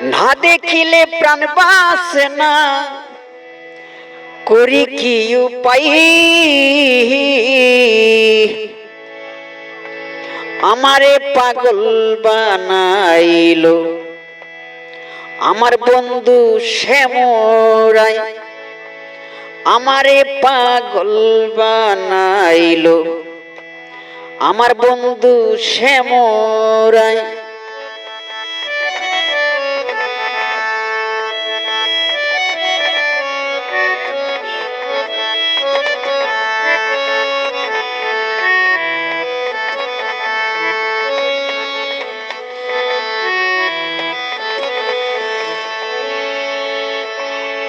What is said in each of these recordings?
না দেখিলে প্রাণ বাসে না, করি কি উপায়? আমারে পাগল বানাইলো আমার বন্ধু শ্যামরাই, আমারে পাগল বানাইলো আমার বন্ধু শ্যামরাই।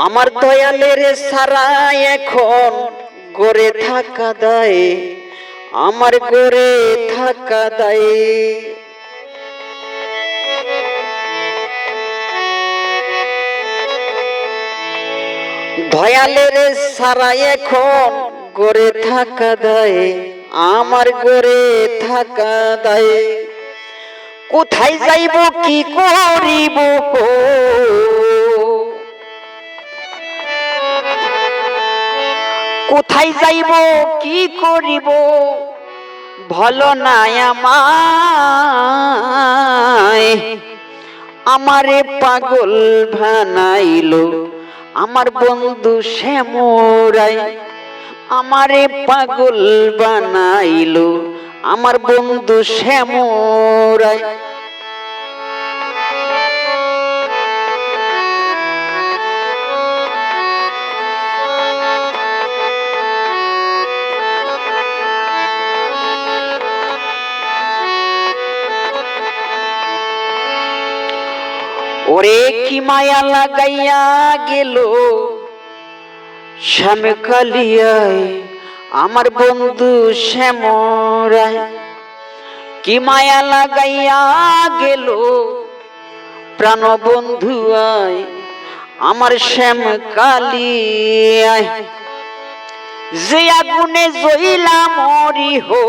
আমার দয়ালের সারা এখন গড়ে থাকা দায়, আমার গড়ে থাকা দায়। দয়ালের সারা এখন গড়ে থাকা দায়, আমার গড়ে থাকা দায়। কোথায় যাইব কি করিব, কোথায় যাইব কি করিব, ভালো নাই আমায়। আমারে পাগল বানাইলো আমার বন্ধু শ্যামরাই, আমারে পাগল বানাইলো আমার বন্ধু শ্যামরাই। ওরে কি মায়া লাগাইয়া গেল শ্যাম কালিয়ায় আমার বন্ধু শ্যামরাই। কি মায়া লাগাইয়া গেল প্রাণ বন্ধু আয় আমার শ্যাম কালিয়ায়। যে আগুনে জ্বলা মরি হো,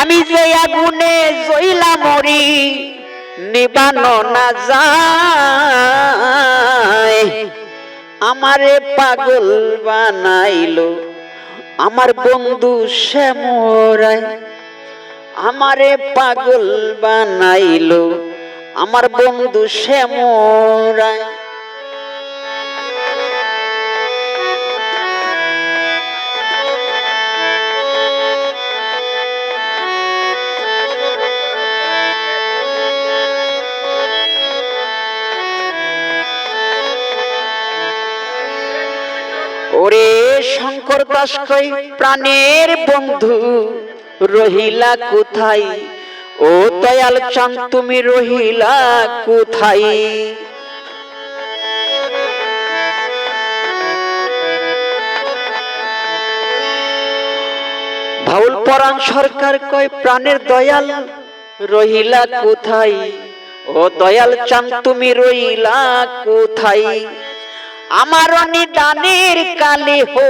আমি যে আগুনে জ্বলা মরি নিবানো না যায়। আমারে পাগল বানাইলো আমার বন্ধু শ্যামরাই, আমারে পাগল বানাইলো আমার বন্ধু শ্যামরাই। ওরে শঙ্কর দাস কই প্রাণের বন্ধু রহিলা কোথায়, ও দয়াল চাঁদ তুমি রহিলা কোথায়? ভাউল পরাণ সরকার কয় প্রাণের দয়াল রহিলা কোথায়, ও দয়াল চাঁদ তুমি রহিলা কোথায়? আমার নিদানের কালে হো,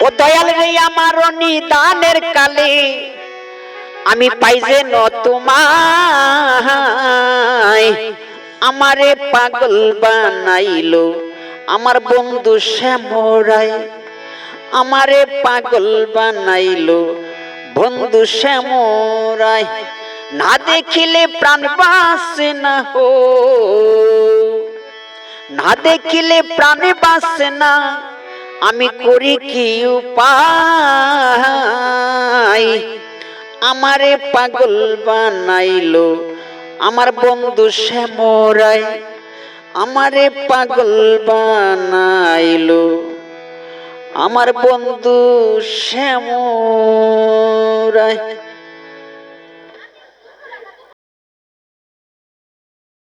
ও দয়াল রে আমার নিদানের কালে আমি পাই যে ন তোমায়। আমারে পাগল বানাইলো আমার বন্ধু শ্যামরাই, আমারে পাগল বানাইলো বন্ধু শ্যামরাই। না দেখিলে প্রাণ বাসে না হো, না দেখিলে প্রাণে বাসে না, আমি করি কি উপায়? আমারে পাগল বানাইলো আমার বন্ধু শ্যামরাই, আমারে পাগল বানাইলো আমার বন্ধু শ্যামরাই।